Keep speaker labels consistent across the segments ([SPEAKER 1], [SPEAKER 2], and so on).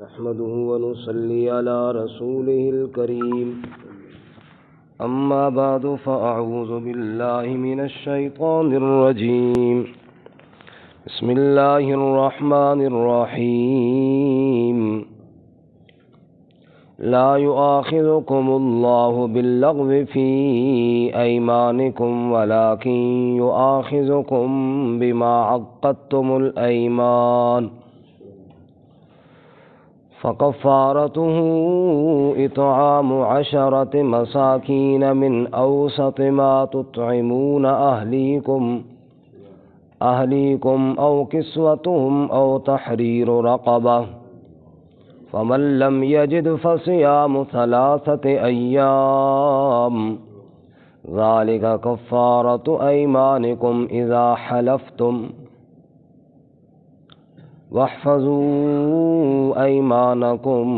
[SPEAKER 1] نحمده ونصلي على رسوله الكريم أما بعد فأعوذ بالله من الشيطان الرجيم بسم الله الرحمن الرحيم لا يؤاخذكم الله باللغو في أيمانكم ولكن يؤاخذكم بما عقدتم الأيمان فكفارته إطعام 10 مساكين من أوسط ما تطعمون أهليكم أو كسوتهم أو تحرير رقبة فمن لم يجد فصيام 3 أيام ذلك كفارة أيمانكم إذا حلفتم واحفظوا أيمانكم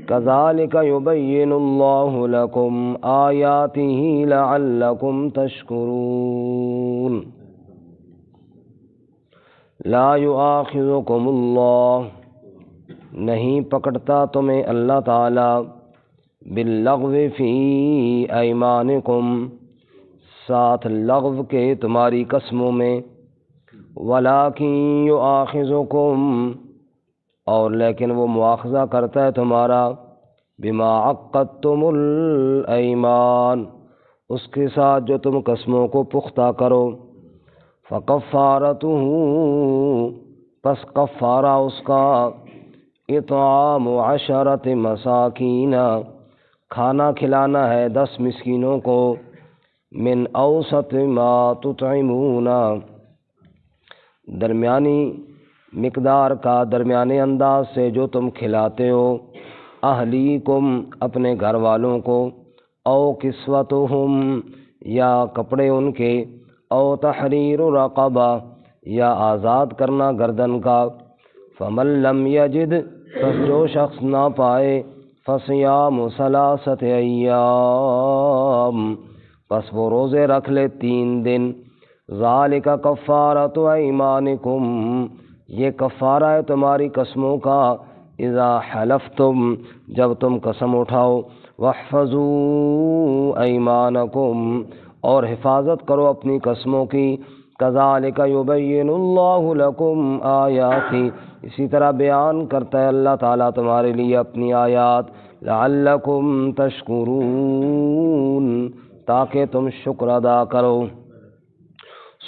[SPEAKER 1] كذلك يبين الله لكم آياته لعلكم تشكرون لا يؤاخذكم الله نہیں پکڑتا تمہیں اللہ تعالی باللغو فی ایمانکم ساتھ لغو کے تمہاری قسموں میں ولیکن یؤاخذکم اور لیکن وہ مواخذہ کرتا ہے تمہارا بما عقدتم الایمان اس کے ساتھ جو تم قسموں کو پختہ کرو فکفارتہ پس کفارہ اس کا اطعام 10 مساکین کھانا کھلانا ہے 10 مسکینوں کو من اوسط ما تطعمون درمیانی مقدار کا درمیانے انداز سے جو تم کھلاتے ہو اہلیکم اپنے گھر والوں کو او کسوتہم یا کپڑے ان کے او تحریر رقبہ یا آزاد کرنا گردن کا فمن لم یجد پس جو شخص نہ پائے فصیام 3 ایام پس وہ روزے رکھ لے 3 دن ذالک کفارۃ ایمانکم یہ کفارہ ہے تمہاری قسموں کا اذا حلفتم جب تم قسم اٹھاؤ واحفظوا ایمانکم اور حفاظت کرو اپنی قسموں کی کذالک یبین اللہ لکم آیاتی اسی طرح بیان کرتا ہے اللہ تعالیٰ تمہارے لیے اپنی آیات لعلکم تشکرون تاکہ تم شکر ادا کرو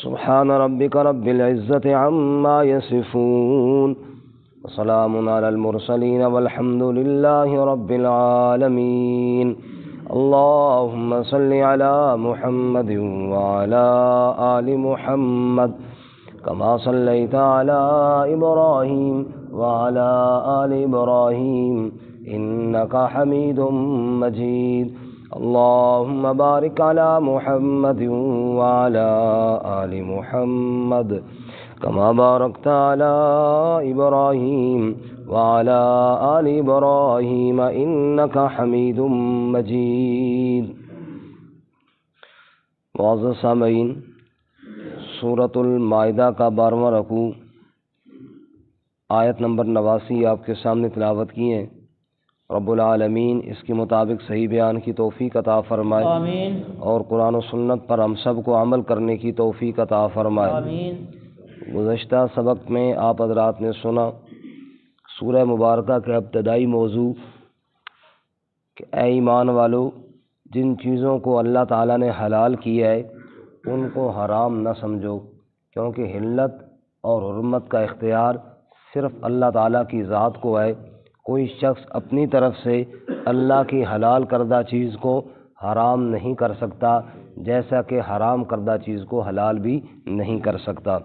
[SPEAKER 1] سبحان ربک رب العزت عما یصفون وسلام علی المرسلین والحمد للہ رب العالمین اللہم صل علی محمد وعلی آل محمد كما صليت على إبراهيم وعلى آل إبراهيم إنك حميد مجيد اللهم بارك على محمد وعلى آل محمد كما باركت على إبراهيم وعلى آل إبراهيم إنك حميد مجيد معزز سامعین سورۃ المائدہ کا 12واں رکوع آیت نمبر 89 آپ کے سامنے تلاوت کی ہیں رب العالمین اس کے مطابق صحیح بیان کی توفیق عطا فرمائے آمین اور قرآن و سنت پر ہم سب کو عمل کرنے کی توفیق عطا فرمائے آمین گزشتہ سبق میں آپ حضرات نے سنا سورہ مبارکہ کا ابتدائی موضوع کہ اے ایمان والو جن چیزوں کو اللہ تعالیٰ نے حلال کیا ہے ان کو حرام نہ سمجھو کیونکہ حلت اور حرمت کا اختیار صرف اللہ تعالیٰ کی ذات کو ہے کوئی شخص اپنی طرف سے اللہ کی حلال کردہ چیز کو حرام نہیں کر سکتا جیسا کہ حرام کردہ چیز کو حلال بھی نہیں کر سکتا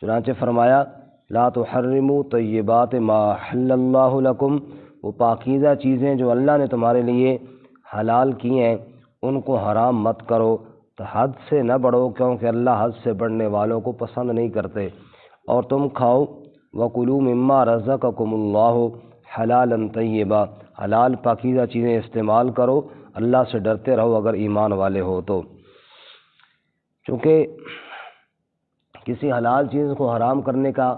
[SPEAKER 1] چنانچہ فرمایا لا تحرموا طیبات ما حل اللہ لکم وہ پاکیزہ چیزیں جو اللہ نے تمہارے لیے حلال کی ہیں ان کو حرام مت کرو تو حد سے نہ بڑھو کیونکہ اللہ حد سے بڑھنے والوں کو پسند نہیں کرتے اور تم کھاؤ وَكُلُوا مِمَّا رَزَقَكُمُ اللَّهُ حَلَالًا طَيِّبًا حلال پاکیزہ چیزیں استعمال کرو اللہ سے ڈرتے رہو اگر ایمان والے ہو تو چونکہ کسی حلال چیز کو حرام کرنے کا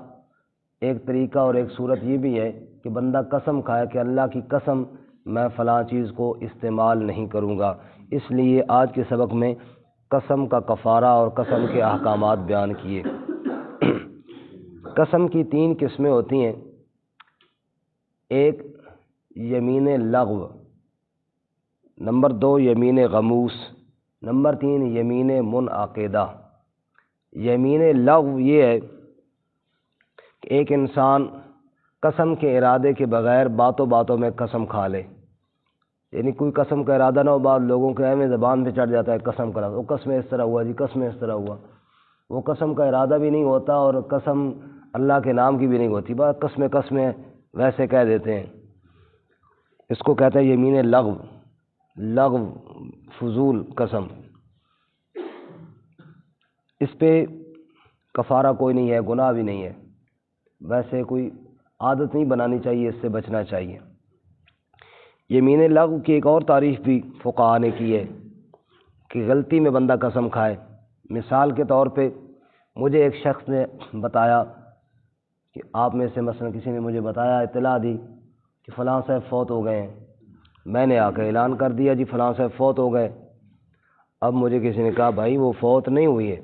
[SPEAKER 1] ایک طریقہ اور ایک صورت یہ بھی ہے کہ بندہ قسم کھائے کہ اللہ کی قسم میں فلاں چیز کو استعمال نہیں کروں گا۔ اس لیے آج کے سبق میں قسم کا کفارہ اور قسم کے احکامات بیان کیے۔ قسم کی 3 قسمیں ہوتی ہیں، ایک یمین لغو، نمبر 2 یمین غموس، نمبر 3 یمین منعقدہ۔ یمین لغو یہ ہے کہ ایک انسان قسم کے ارادے کے بغیر باتوں باتوں میں قسم کھا لے، یعنی کوئی قسم کا ارادہ نہ ہو، بعض لوگوں کے میں زبان پہ چڑھ جاتا ہے قسم کا، وہ قسم اس طرح ہوا جی، قسم اس طرح ہوا، وہ قسم کا ارادہ بھی نہیں ہوتا اور قسم اللہ کے نام کی بھی نہیں ہوتی، بس قسم ویسے کہہ دیتے ہیں۔ اس کو کہتا ہے یمین لغو، لغو فضول قسم۔ اس پہ کفارہ کوئی نہیں ہے، گناہ بھی نہیں ہے، ویسے کوئی عادت نہیں بنانی چاہیے، اس سے بچنا چاہیے۔ یمین لغو کی ایک اور تعریف بھی فقہاء نے کی ہے کہ غلطی میں بندہ قسم کھائے۔ مثال کے طور پہ مجھے ایک شخص نے بتایا کہ آپ میں سے مثلا کسی نے مجھے بتایا، اطلاع دی کہ فلاں صاحب فوت ہو گئے ہیں، میں نے آ کے اعلان کر دیا جی فلاں صاحب فوت ہو گئے۔ اب مجھے کسی نے کہا بھائی وہ فوت نہیں ہوئی ہے،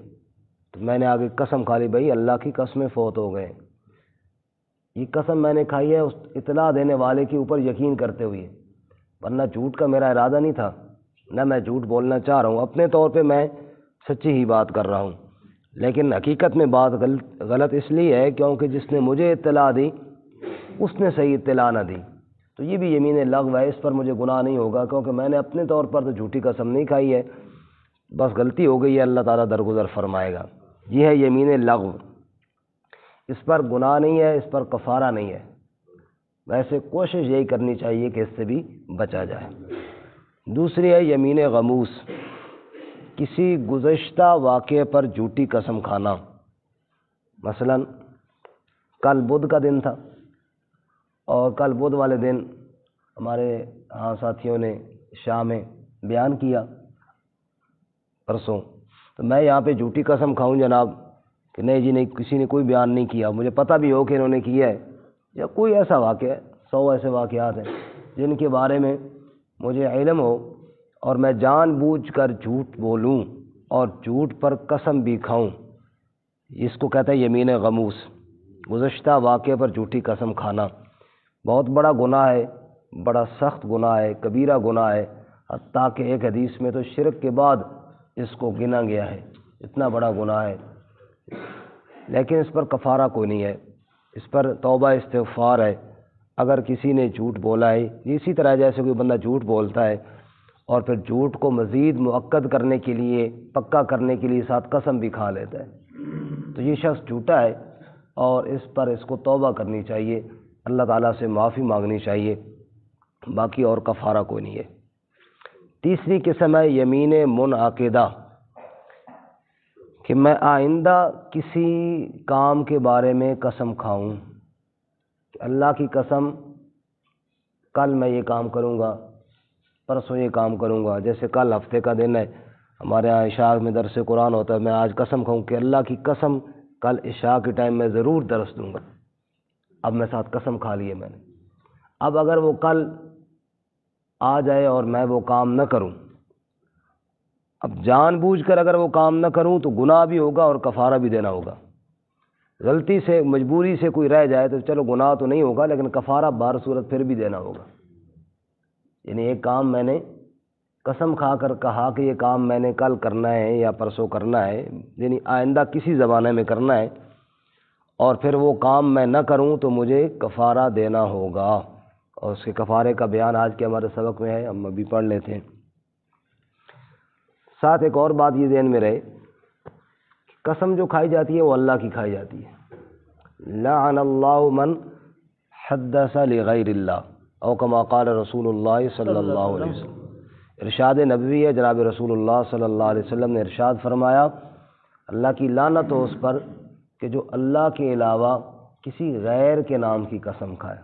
[SPEAKER 1] تو میں نے آگے قسم کھا لی، بھائی اللہ کی قسم فوت ہو گئے۔ یہ قسم میں نے کھائی ہے اس اطلاع دینے والے کے اوپر یقین کرتے ہوئے، ورنہ جھوٹ کا میرا ارادہ نہیں تھا، نہ میں جھوٹ بولنا چاہ رہا ہوں، اپنے طور پہ میں سچی ہی بات کر رہا ہوں، لیکن حقیقت میں بات غلط اس لیے ہے کیونکہ جس نے مجھے اطلاع دی اس نے صحیح اطلاع نہ دی، تو یہ بھی یمین لغو ہے، اس پر مجھے گناہ نہیں ہوگا کیونکہ میں نے اپنے طور پر تو جھوٹی قسم نہیں کھائی ہے، بس غلطی ہو گئی ہے، اللہ تعالیٰ درگزر فرمائے گا۔ یہ ہے یمین لغو، اس پر گناہ نہیں ہے، اس پر کفارہ نہیں ہے، ویسے کوشش یہی کرنی چاہیے کہ اس سے بھی بچا جائے۔ دوسری ہے یمین غموس، کسی گزشتہ واقعے پر جھوٹی قسم کھانا۔ مثلا کل بدھ کا دن تھا اور کل بدھ والے دن ہمارے ہاں ساتھیوں نے شام میں بیان کیا پرسوں، تو میں یہاں پہ جھوٹی قسم کھاؤں جناب کہ نہیں جی نہیں، کسی نے کوئی بیان نہیں کیا، مجھے پتہ بھی ہو کہ انہوں نے کیا ہے، یا کوئی ایسا واقعہ ہے، 100 ایسے واقعات ہیں جن کے بارے میں مجھے علم ہو اور میں جان بوجھ کر جھوٹ بولوں اور جھوٹ پر قسم بھی کھاؤں، اس کو کہتا ہے یمین غموس، گزشتہ واقعے پر جھوٹی قسم کھانا۔ بہت بڑا گناہ ہے، بڑا سخت گناہ ہے، کبیرہ گناہ ہے، حتیٰ کہ ایک حدیث میں تو شرک کے بعد اس کو گنا گیا ہے، اتنا بڑا گناہ ہے، لیکن اس پر کفارہ کوئی نہیں ہے، اس پر توبہ استغفار ہے۔ اگر کسی نے جھوٹ بولا ہے، اسی طرح جیسے کوئی بندہ جھوٹ بولتا ہے اور پھر جھوٹ کو مزید مؤکد کرنے کے لیے، پکا کرنے کے لیے ساتھ قسم بھی کھا لیتا ہے، تو یہ شخص جھوٹا ہے اور اس پر اس کو توبہ کرنی چاہیے، اللہ تعالیٰ سے معافی مانگنی چاہیے، باقی اور کفارہ کوئی نہیں ہے۔ تیسری قسم ہے یمین منعقدہ، کہ میں آئندہ کسی کام کے بارے میں قسم کھاؤں کہ اللہ کی قسم کل میں یہ کام کروں گا، پرسوں یہ کام کروں گا، جیسے کل ہفتے کا دن ہے، ہمارے یہاں عشاء میں درس قرآن ہوتا ہے، میں آج قسم کھاؤں کہ اللہ کی قسم کل عشاء کے ٹائم میں ضرور درس دوں گا، اب میں ساتھ قسم کھا لی ہے میں نے۔ اب اگر وہ کل آ جائے اور میں وہ کام نہ کروں، اب جان بوجھ کر اگر وہ کام نہ کروں تو گناہ بھی ہوگا اور کفارہ بھی دینا ہوگا۔ غلطی سے مجبوری سے کوئی رہ جائے تو چلو گناہ تو نہیں ہوگا، لیکن کفارہ بہر صورت پھر بھی دینا ہوگا۔ یعنی ایک کام میں نے قسم کھا کر کہا کہ یہ کام میں نے کل کرنا ہے یا پرسوں کرنا ہے، یعنی آئندہ کسی زمانے میں کرنا ہے، اور پھر وہ کام میں نہ کروں تو مجھے کفارہ دینا ہوگا، اور اس کے کفارے کا بیان آج کے ہمارے سبق میں ہے، ہم ابھی پڑھ لیتے ہیں۔ ساتھ ایک اور بات یہ ذہن میں رہے، قسم جو کھائی جاتی ہے وہ اللہ کی کھائی جاتی ہے۔ لعن اللہ من حدث لغیر اللہ او کما قال رسول اللہ صلی اللہ علیہ وسلم، ارشاد نبوی ہے، جناب رسول اللہ صلی اللہ علیہ وسلم نے ارشاد فرمایا، اللہ کی لعنت ہو اس پر کہ جو اللہ کے علاوہ کسی غیر کے نام کی قسم کھائے۔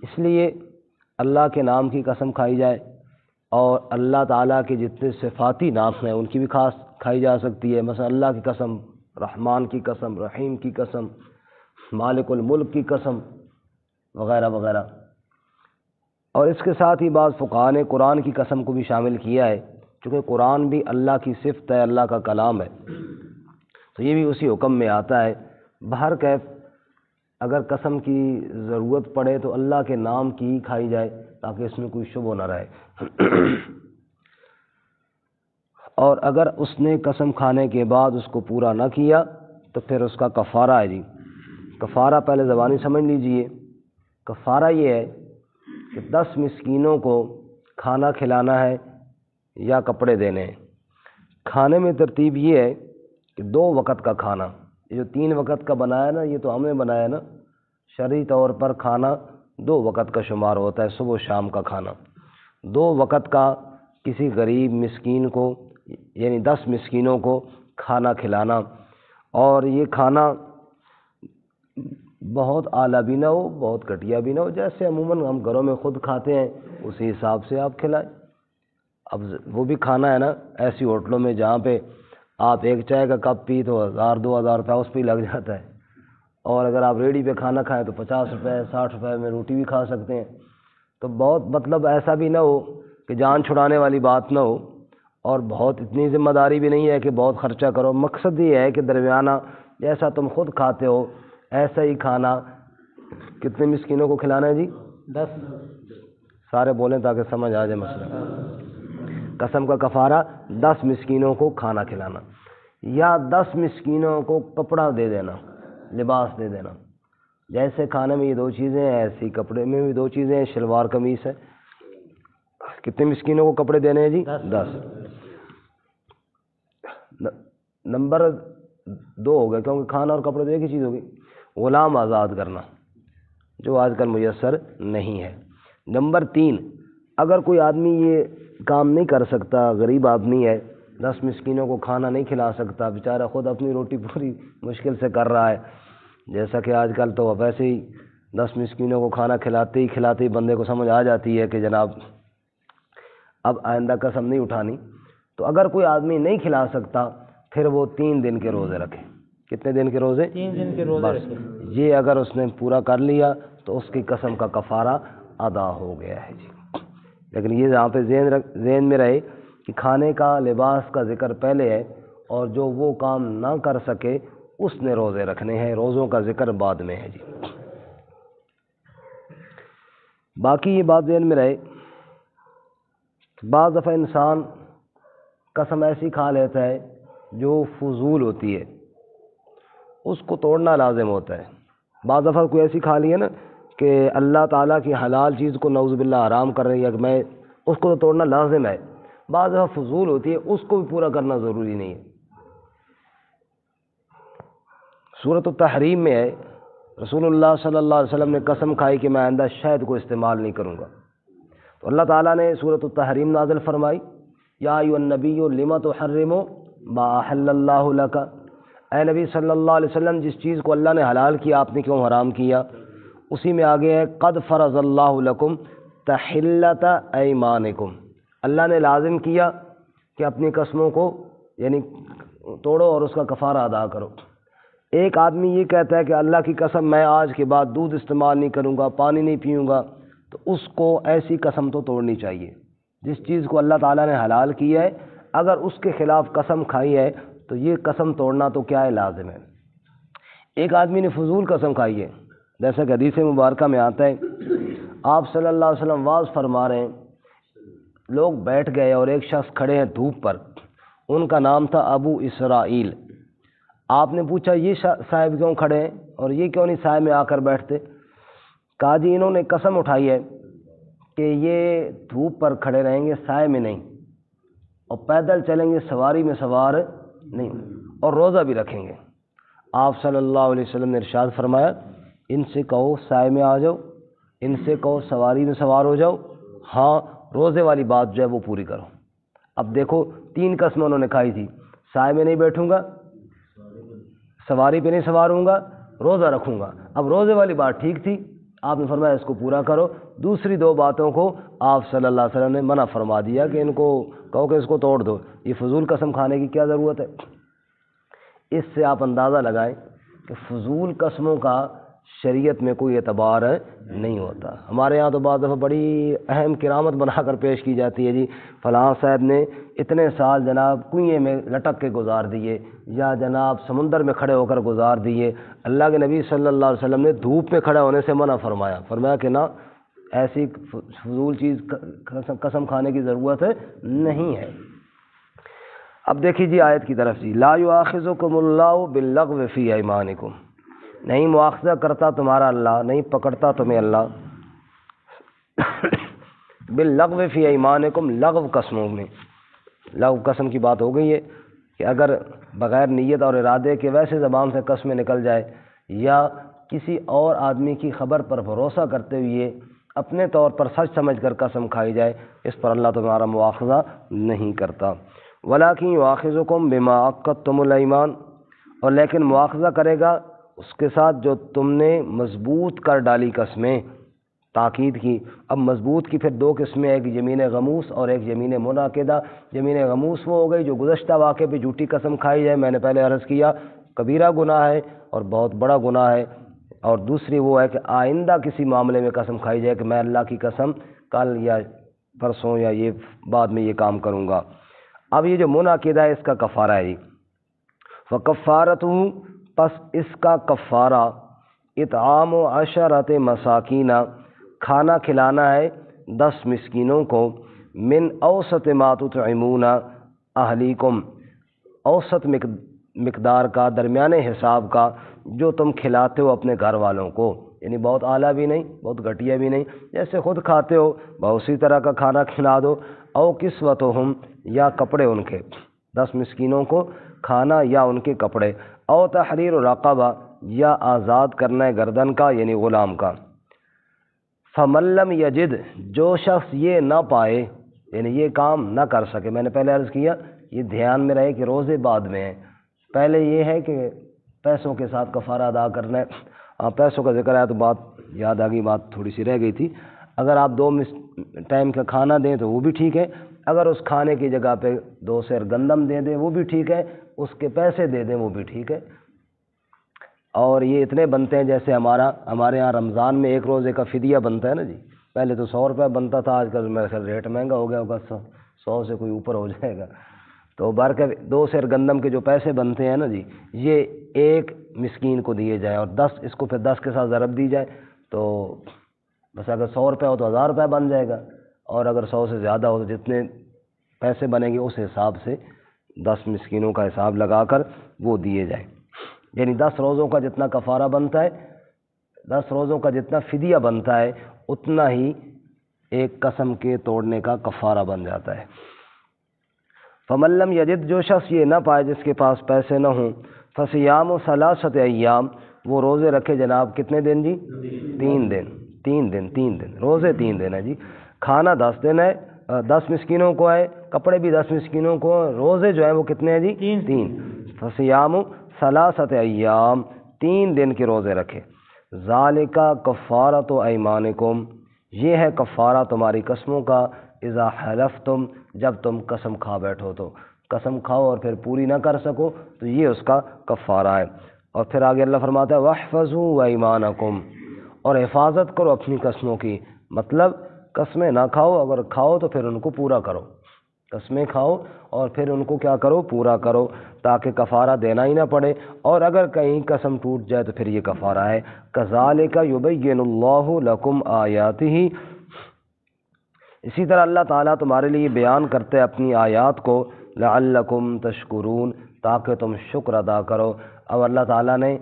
[SPEAKER 1] اس لیے اللہ کے نام کی قسم کھائی جائے، اور اللہ تعالیٰ کے جتنے صفاتی نام ہیں ان کی بھی کھائی جا سکتی ہے، مثلا اللہ کی قسم، رحمان کی قسم، رحیم کی قسم، مالک الملک کی قسم وغیرہ وغیرہ۔ اور اس کے ساتھ ہی بعض فقہاء نے قرآن کی قسم کو بھی شامل کیا ہے، چونکہ قرآن بھی اللہ کی صفت ہے، اللہ کا کلام ہے، تو یہ بھی اسی حکم میں آتا ہے۔ بہر کیف اگر قسم کی ضرورت پڑے تو اللہ کے نام کی ہی کھائی جائے تاکہ اس میں کوئی شبہ نہ رہے۔ اور اگر اس نے قسم کھانے کے بعد اس کو پورا نہ کیا تو پھر اس کا کفارہ ہے جی۔ کفارہ پہلے زبانی سمجھ لیجئے۔ کفارہ یہ ہے کہ 10 مسکینوں کو کھانا کھلانا ہے یا کپڑے دینے ہیں۔ کھانے میں ترتیب یہ ہے کہ 2 وقت کا کھانا، یہ جو 3 وقت کا بنایا نا، یہ تو ہم نے بنایا نا، شرعی طور پر کھانا 2 وقت کا شمار ہوتا ہے، صبح و شام کا کھانا۔ 2 وقت کا کسی غریب مسکین کو یعنی 10 مسکینوں کو کھانا کھلانا، اور یہ کھانا بہت اعلیٰ بھی نہ ہو بہت گھٹیا بھی نہ ہو، جیسے عموماً ہم گھروں میں خود کھاتے ہیں اسی حساب سے آپ کھلائیں۔ اب وہ بھی کھانا ہے نا ایسی ہوٹلوں میں جہاں پہ آپ ایک چائے کا کپ پی تو 1000-2000 روپیہ اس پہ ہی لگ جاتا ہے، اور اگر آپ ریڑھی پہ کھانا کھائیں تو 50 روپے 60 روپے میں روٹی بھی کھا سکتے ہیں۔ تو بہت مطلب ایسا بھی نہ ہو کہ جان چھڑانے والی بات نہ ہو، اور بہت اتنی ذمہ داری بھی نہیں ہے کہ بہت خرچہ کرو۔ مقصد یہ ہے کہ درمیانہ جیسا تم خود کھاتے ہو ایسا ہی کھانا۔ کتنے مسکینوں کو کھلانا ہے جی؟ 10۔ سارے بولیں تاکہ سمجھ آ جائے مسئلہ۔ قسم کا کفارہ 10 مسکینوں کو کھانا کھلانا، یا 10 مسکینوں کو کپڑا دے دینا، لباس دے دینا۔ جیسے کھانے میں یہ 2 چیزیں ہیں، ایسی کپڑے میں بھی 2 چیزیں ہیں، شلوار قمیص ہے۔ کتنے مسکینوں کو کپڑے دینے ہیں جی؟ 10۔ نمبر 2 ہو گیا، کیونکہ کھانا اور کپڑے تو ایک ہی چیز ہوگی۔ غلام آزاد کرنا، جو آج کل میسر نہیں ہے۔ نمبر 3، اگر کوئی آدمی یہ کام نہیں کر سکتا، غریب آدمی ہے، 10 مسکینوں کو کھانا نہیں کھلا سکتا، بیچارہ خود اپنی روٹی پوری مشکل سے کر رہا ہے، جیسا کہ آج کل تو ویسے ہی 10 مسکینوں کو کھانا کھلاتے ہی بندے کو سمجھ آ جاتی ہے کہ جناب اب آئندہ قسم نہیں اٹھانی۔ تو اگر کوئی آدمی نہیں کھلا سکتا پھر وہ 3 دن کے روزے رکھے۔ کتنے دن کے روزے؟ 3 دن کے روزے رکھے۔ یہ اگر اس نے پورا کر لیا تو اس کی قسم کا کفارہ ادا ہو گیا ہے جی۔ لیکن یہ یہاں پہ ذہن میں رہے کہ کھانے کا لباس کا ذکر پہلے ہے، اور جو وہ کام نہ کر سکے اس نے روزے رکھنے ہیں، روزوں کا ذکر بعد میں ہے جی۔ باقی یہ بات ذہن میں رہے، بعض دفعہ انسان قسم ایسی کھا لیتا ہے جو فضول ہوتی ہے، اس کو توڑنا لازم ہوتا ہے۔ بعض دفعہ کوئی ایسی کھا لی ہے نا کہ اللہ تعالیٰ کی حلال چیز کو نعوذ باللہ حرام کر رہی ہے، کہ میں اس کو تو توڑنا لازم ہے۔ بعض دفعہ فضول ہوتی ہے، اس کو بھی پورا کرنا ضروری نہیں ہے۔ سورۃ التحریم میں ہے، رسول اللہ صلی اللہ علیہ وسلم نے قسم کھائی کہ میں آئندہ شہد کو استعمال نہیں کروں گا، تو اللہ تعالیٰ نے سورۃ التحریم نازل فرمائی، یا ایھا النبی لم تحرم ما احل اللہ لک، اے نبی صلی اللہ علیہ وسلم جس چیز کو اللہ نے حلال کیا آپ نے کیوں حرام کیا؟ اسی میں آگے ہے قد فرض اللہ لکم تحلۃ ایمانکم، اللہ نے لازم کیا کہ اپنی قسموں کو یعنی توڑو اور اس کا کفارہ ادا کرو۔ ایک آدمی یہ کہتا ہے کہ اللہ کی قسم میں آج کے بعد دودھ استعمال نہیں کروں گا، پانی نہیں پیوں گا، تو اس کو ایسی قسم تو توڑنی چاہیے۔ جس چیز کو اللہ تعالیٰ نے حلال کیا ہے اگر اس کے خلاف قسم کھائی ہے تو یہ قسم توڑنا تو کیا ہے، لازم ہے۔ ایک آدمی نے فضول قسم کھائی ہے، جیسا کہ حدیث مبارکہ میں آتا ہے، آپ صلی اللہ علیہ وسلم واعظ فرما رہے ہیں، لوگ بیٹھ گئے اور ایک شخص کھڑے ہیں دھوپ پر، ان کا نام تھا ابو اسرائیل۔ آپ نے پوچھا یہ صاحب کیوں کھڑے ہیں اور یہ کیوں نہیں سائے میں آ کر بیٹھتے؟ کہا جی انہوں نے قسم اٹھائی ہے کہ یہ دھوپ پر کھڑے رہیں گے، سائے میں نہیں، اور پیدل چلیں گے، سواری میں سوار نہیں، اور روزہ بھی رکھیں گے۔ آپ صلی اللہ علیہ وسلم نے ارشاد فرمایا ان سے کہو سائے میں آ جاؤ، ان سے کہو سواری میں سوار ہو جاؤ، ہاں روزے والی بات جو ہے وہ پوری کرو۔ اب دیکھو 3 قسمیں انہوں نے کھائی تھی، سائے میں نہیں بیٹھوں گا، سواری پہ نہیں سوار ہوں گا، روزہ رکھوں گا۔ اب روزے والی بات ٹھیک تھی، آپ نے فرمایا اس کو پورا کرو۔ دوسری 2 باتوں کو آپ صلی اللہ علیہ وسلم نے منع فرما دیا کہ ان کو کہو کہ اس کو توڑ دو، یہ فضول قسم کھانے کی کیا ضرورت ہے۔ اس سے آپ اندازہ لگائیں کہ فضول قسموں کا شریعت میں کوئی اعتبار نہیں ہوتا۔ ہمارے یہاں تو بعض دفعہ بڑی اہم کرامت بنا کر پیش کی جاتی ہے، جی فلاں صاحب نے اتنے سال جناب کنویں میں لٹک کے گزار دیے، یا جناب سمندر میں کھڑے ہو کر گزار دیے۔ اللہ کے نبی صلی اللہ علیہ وسلم نے دھوپ میں کھڑے ہونے سے منع فرمایا کہ نہ، ایسی فضول چیز قسم کھانے کی ضرورت نہیں ہے۔ اب دیکھیے جی آیت کی طرف جی، لا یؤاخذکم اللہ باللغو فی ایمانکم، نہیں مواخذہ کرتا تمہارا اللہ، نہیں پکڑتا تمہیں اللہ باللغو فی ایمانکم، لغو قسموں میں۔ لغو قسم کی بات ہو گئی ہے کہ اگر بغیر نیت اور ارادے کے ویسے زبان سے قسمیں نکل جائے، یا کسی اور آدمی کی خبر پر بھروسہ کرتے ہوئے اپنے طور پر سچ سمجھ کر قسم کھائی جائے، اس پر اللہ تمہارا مواخذہ نہیں کرتا۔ وَلَٰكِن يُؤَاخِذُكُم بِمَا عَقَّدتُّمُ الْأَيْمَانَ، اور لیکن مواخذہ کرے گا اس کے ساتھ جو تم نے مضبوط کر ڈالی قسمیں، تاکید کی۔ اب مضبوط کی پھر دو قسمیں، ایک یمین غموس اور ایک یمین منعقدہ۔ یمین غموس وہ ہو گئی جو گزشتہ واقعے پہ جھوٹی قسم کھائی جائے، میں نے پہلے عرض کیا کبیرہ گناہ ہے اور بہت بڑا گناہ ہے، اور دوسری وہ ہے کہ آئندہ کسی معاملے میں قسم کھائی جائے کہ میں اللہ کی قسم کل یا پرسوں یا یہ بعد میں یہ کام کروں گا۔ اب یہ جو منعقدہ ہے اس کا کفارہ ہے، فَكَفَّارَتُهُ، پس اس کا کفارہ اطعام 10 مساکین، کھانا کھلانا ہے 10 مسکینوں کو، من اوسط ما تطعمون اہلیکم، اوسط مقدار کا، درمیانے حساب کا جو تم کھلاتے ہو اپنے گھر والوں کو، یعنی بہت اعلیٰ بھی نہیں بہت گھٹیا بھی نہیں، جیسے خود کھاتے ہو بہت اسی طرح کا کھانا کھلا دو۔ او کسوتہم، یا کپڑے ان کے، 10 مسکینوں کو کھانا یا ان کے کپڑے۔ او تحریر رقبہ، یا آزاد کرنا ہے گردن کا یعنی غلام کا۔ فمن لم یجد، جو شخص یہ نہ پائے یعنی یہ کام نہ کر سکے، میں نے پہلے عرض کیا یہ دھیان میں رہے کہ روزے بعد میں ہیں، پہلے یہ ہے کہ پیسوں کے ساتھ کفارہ ادا کرنا ہے۔ پیسوں کا ذکر ہے تو بات یاد آ گئی، بات تھوڑی سی رہ گئی تھی۔ اگر آپ 2 ٹائم کا کھانا دیں تو وہ بھی ٹھیک ہے، اگر اس کھانے کی جگہ پہ 2 سیر گندم دے دیں وہ بھی ٹھیک ہے، اس کے پیسے دے دیں وہ بھی ٹھیک ہے۔ اور یہ اتنے بنتے ہیں جیسے ہمارے یہاں رمضان میں 1 روزے کا فدیہ بنتا ہے نا جی، پہلے تو 100 روپے بنتا تھا، آج کل میرے خیال ریٹ مہنگا ہو گیا ہوگا، 100 سے کوئی اوپر ہو جائے گا۔ تو برکہ 2 سیر گندم کے جو پیسے بنتے ہیں نا جی، یہ 1 مسکین کو دیے جائیں، اور 10 اس کو پھر 10 کے ساتھ ضرب دی جائے، تو بس اگر 100 روپے ہو تو 1000 روپے بن جائے گا، اور اگر 100 سے زیادہ ہو تو جتنے پیسے بنیں گے اس حساب سے 10 مسکینوں کا حساب لگا کر وہ دیے جائیں، یعنی 10 روزوں کا جتنا کفارہ بنتا ہے، 10 روزوں کا جتنا فدیہ بنتا ہے اتنا ہی ایک قسم کے توڑنے کا کفارہ بن جاتا ہے۔ فمن لم یجد، جو شخص یہ نہ پائے جس کے پاس پیسے نہ ہوں، فصیام 3 ایام، وہ روزے رکھے جناب کتنے دن جی؟ 3 دن روزے 3 دن ہے جی، کھانا 10 دن ہے، 10 مسکینوں کو ہے، کپڑے بھی 10 مسکینوں کو، روزے جو ہیں وہ کتنے ہیں جی؟ 3۔ فصیام 3 ایام، 3 دن کے روزے رکھے۔ ذالک کفارۃ ایمانکم، یہ ہے کفارہ تمہاری قسموں کا، اذا حلفتم، جب تم قسم کھا بیٹھو، تو قسم کھاؤ اور پھر پوری نہ کر سکو تو یہ اس کا کفارہ ہے۔ اور پھر آگے اللہ فرماتا ہے واحفظوا ایمانکم، اور حفاظت کرو اپنی قسموں کی، مطلب قسمیں نہ کھاؤ، اگر کھاؤ تو پھر ان کو پورا کرو، قسمیں کھاؤ اور پھر ان کو کیا کرو؟ پورا کرو، تاکہ کفارہ دینا ہی نہ پڑے، اور اگر کہیں قسم ٹوٹ جائے تو پھر یہ کفارہ ہے۔ کذالک یبین اللہ لکم آیاتہ، اسی طرح اللہ تعالیٰ تمہارے لیے بیان کرتے اپنی آیات کو، لعلکم تشکرون، تاکہ تم شکر ادا کرو۔ اب اللہ تعالیٰ نے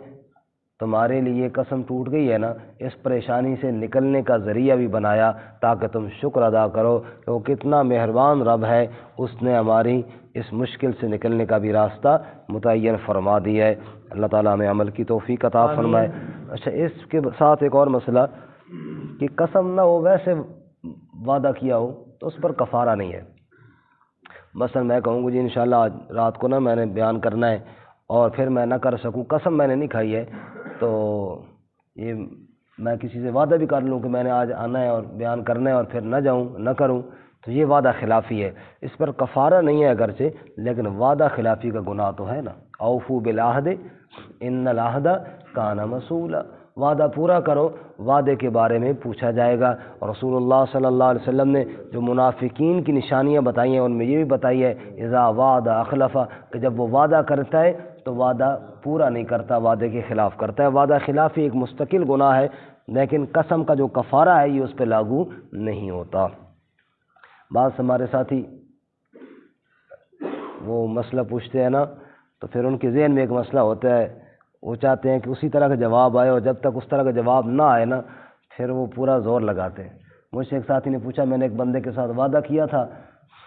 [SPEAKER 1] تمہارے لیے قسم ٹوٹ گئی ہے نا، اس پریشانی سے نکلنے کا ذریعہ بھی بنایا تاکہ تم شکر ادا کرو کہ وہ کتنا مہربان رب ہے، اس نے ہماری اس مشکل سے نکلنے کا بھی راستہ متعین فرما دیا ہے۔ اللہ تعالیٰ ہمیں عمل کی توفیق عطا فرمائے۔ اچھا، اس کے ساتھ ایک اور مسئلہ کہ قسم نہ ہو، ویسے وعدہ کیا ہو تو اس پر کفارہ نہیں ہے۔ مثلا میں کہوں گا جی انشاءاللہ آج رات کو نا میں نے بیان کرنا ہے، اور پھر میں نہ کر سکوں، قسم میں نے نہیں کھائی ہے، تو یہ میں کسی سے وعدہ بھی کر لوں کہ میں نے آج آنا ہے اور بیان کرنا ہے اور پھر نہ جاؤں نہ کروں، تو یہ وعدہ خلافی ہے، اس پر کفارہ نہیں ہے اگرچہ، لیکن وعدہ خلافی کا گناہ تو ہے نا۔ اوفو بالعہد ان العہد کان مسئولا، وعدہ پورا کرو، وعدے کے بارے میں پوچھا جائے گا۔ اور رسول اللہ صلی اللہ علیہ وسلم نے جو منافقین کی نشانیاں بتائی ہیں ان میں یہ بھی بتائی ہے اذا وعد اخلف، کہ جب وہ وعدہ کرتا ہے تو وعدہ پورا نہیں کرتا، وعدے کے خلاف کرتا ہے۔ وعدہ خلافی ایک مستقل گناہ ہے، لیکن قسم کا جو کفارہ ہے یہ اس پہ لاگو نہیں ہوتا۔ بعض ہمارے ساتھی وہ مسئلہ پوچھتے ہیں نا، تو پھر ان کے ذہن میں ایک مسئلہ ہوتا ہے، وہ چاہتے ہیں کہ اسی طرح کا جواب آئے، اور جب تک اس طرح کا جواب نہ آئے نا پھر وہ پورا زور لگاتے ہیں۔ مجھ سے ایک ساتھی نے پوچھا میں نے ایک بندے کے ساتھ وعدہ کیا تھا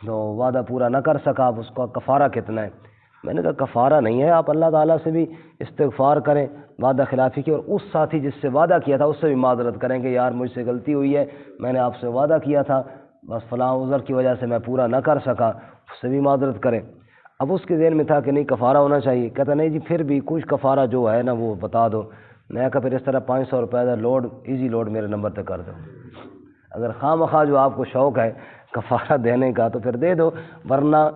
[SPEAKER 1] تو وعدہ پورا نہ کر سکا، اب اس کا کفارہ کتنا ہے؟ میں نے کہا کفارہ نہیں ہے، آپ اللہ تعالیٰ سے بھی استغفار کریں وعدہ خلافی کی، اور اس ساتھی جس سے وعدہ کیا تھا اس سے بھی معذرت کریں کہ یار مجھ سے غلطی ہوئی ہے، میں نے آپ سے وعدہ کیا تھا، بس فلاں عذر کی وجہ سے میں پورا نہ کر سکا، اس سے بھی معذرت کریں۔ اب اس کے ذہن میں تھا کہ نہیں کفارہ ہونا چاہیے، کہتا نہیں جی پھر بھی کچھ کفارہ جو ہے نا وہ بتا دو۔ میں نے کہا پھر اس طرح 500 روپے کا لوڈ ایزی لوڈ میرے نمبر پہ کر دو، اگر خواہ مخواہ جو آپ کو شوق ہے کفارہ دینے کا تو پھر دے دو، ورنہ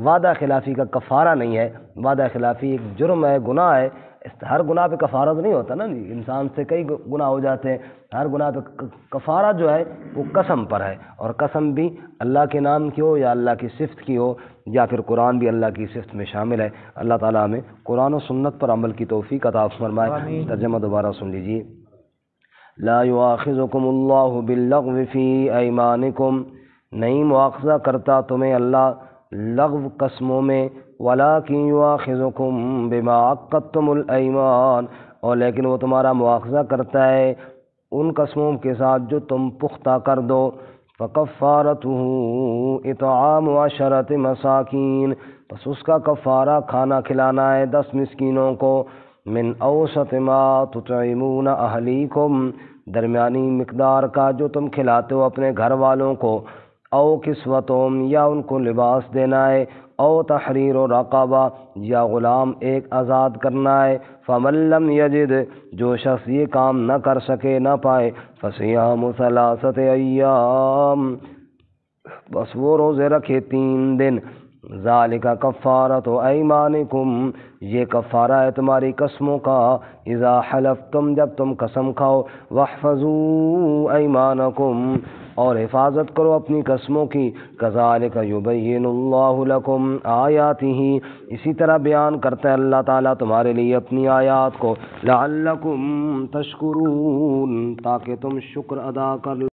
[SPEAKER 1] وعدہ خلافی کا کفارہ نہیں ہے۔ وعدہ خلافی ایک جرم ہے، گناہ ہے، ہر گناہ پہ کفارہ تو نہیں ہوتا نا، انسان سے کئی گناہ ہو جاتے ہیں، ہر گناہ پہ کفارہ جو ہے وہ قسم پر ہے، اور قسم بھی اللہ کے نام کی ہو یا اللہ کی صفت کی ہو، یا پھر قرآن بھی اللہ کی صفت میں شامل ہے۔ اللہ تعالیٰ ہمیں قرآن و سنت پر عمل کی توفیق عطا فرمائے۔ ترجمہ دوبارہ سن لیجیے۔ لا یؤاخذکم اللہ باللغو فی ایمانکم، نہیں مواخذہ کرتا تمہیں اللہ لغو قسموں میں، ولیکن یؤاخذکم بما عقدتم الایمان، اور لیکن وہ تمہارا مواخذہ کرتا ہے ان قسموں کے ساتھ جو تم پختہ کر دو۔ فکفارتہ اطعام 10 مساکین، پس اس کا کفارہ کھانا کھلانا ہے 10 مسکینوں کو، من اوسط ما تطعمون اہلیکم، درمیانی مقدار کا جو تم کھلاتے ہو اپنے گھر والوں کو، او کسوتہم، یا ان کو لباس دینا ہے، او تحریر رقبہ، یا غلام ایک آزاد کرنا ہے۔ فمن لم یجد، جو شخص یہ کام نہ کر سکے نہ پائے، فصیام 3 ایام، بس وہ روزے رکھے 3 دن۔ ذالک کفارۃ ایمانکم، یہ کفارہ ہے تمہاری قسموں کا، اذا حلفتم، جب تم قسم کھاؤ، واحفظوا ایمانکم، اور حفاظت کرو اپنی قسموں کی، کذالک یبین اللہ لکم آیاتہ، اسی طرح بیان کرتا ہے اللہ تعالیٰ تمہارے لیے اپنی آیات کو، لعلکم تشکرون، تاکہ تم شکر ادا کر